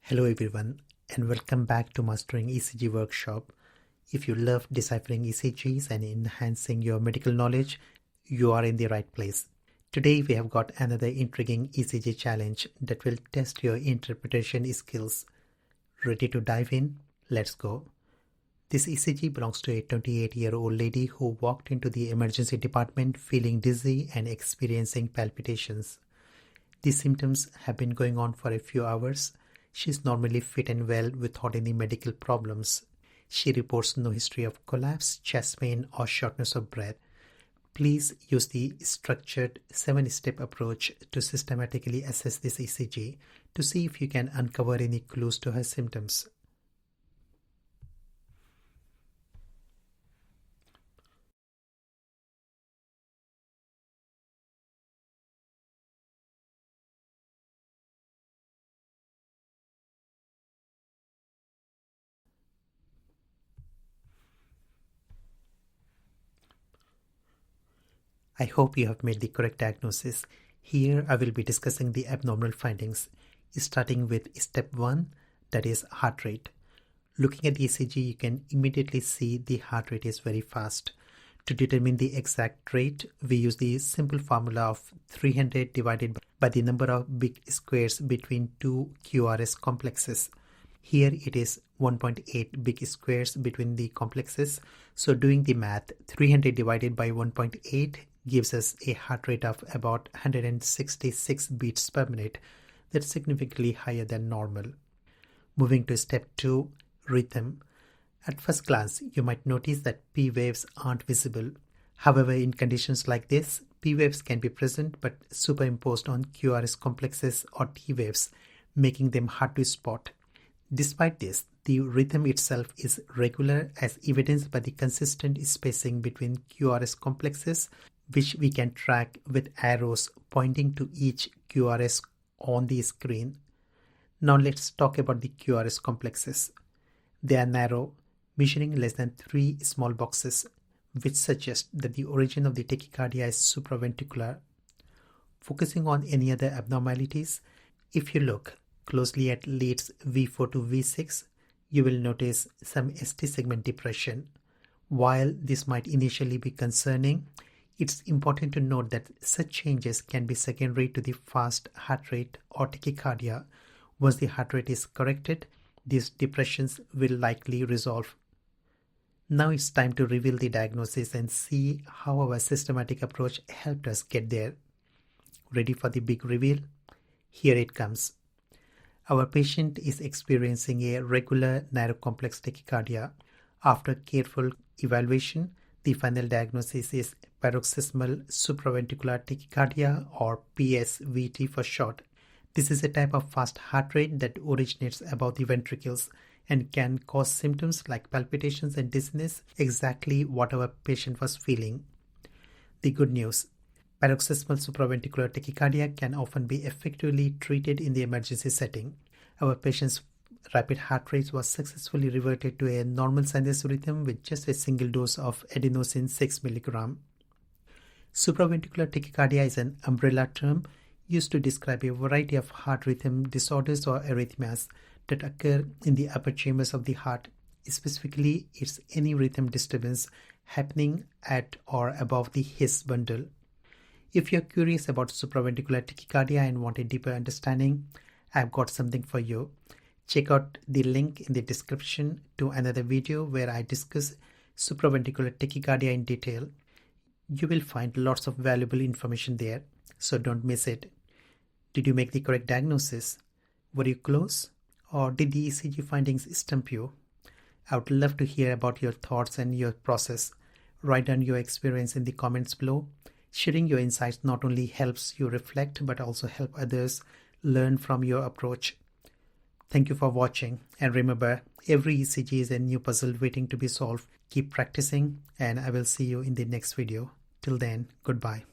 Hello everyone and welcome back to Mastering ECG workshop. If you love deciphering ECGs and enhancing your medical knowledge, you are in the right place. Today we have got another intriguing ECG challenge that will test your interpretation skills. Ready to dive in? Let's go. This ECG belongs to a 28-year-old lady who walked into the emergency department feeling dizzy and experiencing palpitations. These symptoms have been going on for a few hours. She is normally fit and well without any medical problems. She reports no history of collapse, chest pain, or shortness of breath. Please use the structured 7-step approach to systematically assess this ECG to see if you can uncover any clues to her symptoms. I hope you have made the correct diagnosis. Here I will be discussing the abnormal findings, starting with step 1, that is heart rate. Looking at the ECG, you can immediately see the heart rate is very fast. To determine the exact rate, we use the simple formula of 300 divided by the number of big squares between two QRS complexes. Here it is 1.8 big squares between the complexes. So doing the math, 300 divided by 1.8 gives us a heart rate of about 166 beats per minute. That's significantly higher than normal. Moving to step 2, rhythm. At first glance, you might notice that P waves aren't visible. However, in conditions like this, P waves can be present but superimposed on QRS complexes or T waves, making them hard to spot. Despite this, the rhythm itself is regular as evidenced by the consistent spacing between QRS complexes, which we can track with arrows pointing to each QRS on the screen. Now let's talk about the QRS complexes. They are narrow, measuring less than 3 small boxes, which suggests that the origin of the tachycardia is supraventricular. Focusing on any other abnormalities, if you look closely at leads V4 to V6, you will notice some ST segment depression. While this might initially be concerning, it's important to note that such changes can be secondary to the fast heart rate or tachycardia. Once the heart rate is corrected, these depressions will likely resolve. Now it's time to reveal the diagnosis and see how our systematic approach helped us get there. Ready for the big reveal? Here it comes. Our patient is experiencing a regular narrow complex tachycardia. After careful evaluation, the final diagnosis is paroxysmal supraventricular tachycardia, or PSVT for short. This is a type of fast heart rate that originates above the ventricles and can cause symptoms like palpitations and dizziness, exactly what our patient was feeling. The good news: paroxysmal supraventricular tachycardia can often be effectively treated in the emergency setting. Our patient's rapid heart rate was successfully reverted to a normal sinus rhythm with just a single dose of adenosine 6 mg. Supraventricular tachycardia is an umbrella term used to describe a variety of heart rhythm disorders or arrhythmias that occur in the upper chambers of the heart. Specifically, it's any rhythm disturbance happening at or above the His bundle. If you're curious about supraventricular tachycardia and want a deeper understanding, I've got something for you. Check out the link in the description to another video where I discuss supraventricular tachycardia in detail. You will find lots of valuable information there, so don't miss it. Did you make the correct diagnosis? Were you close? Or did the ECG findings stump you? I would love to hear about your thoughts and your process. Write down your experience in the comments below. Sharing your insights not only helps you reflect but also help others learn from your approach. Thank you for watching, and remember, every ECG is a new puzzle waiting to be solved. Keep practicing, and I will see you in the next video. Till then, goodbye.